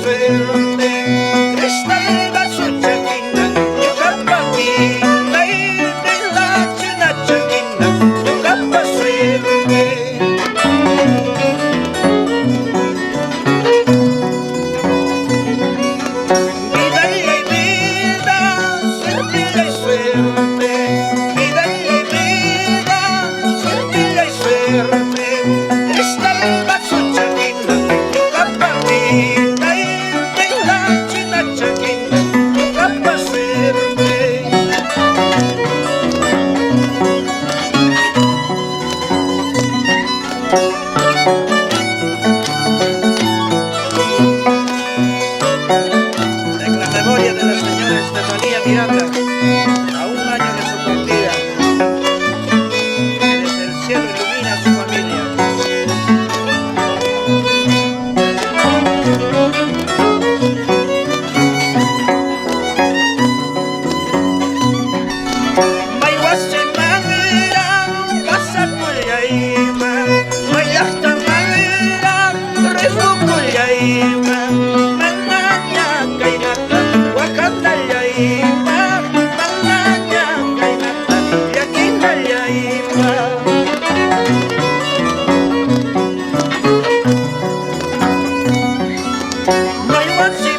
suerte, cristal basutchakina, yukapaki, naide la chinachakina, yukapa suerte. Vida y vida, suerte y suerte, vida y vida, suerte y suerte, cristal basutchakina, yukapaki, naide la chinachakina, yukapa suerte. En la memoria de la señora Estefanía Miranda, a un año de su partida, que desde el cielo ilumina a su familia. Mayhuasi manera, casa cuyaima, mayahta manera, refugio yaima, mananya kainata, wakata yaima, mananya kainata, yakina yaima. Mayhuasi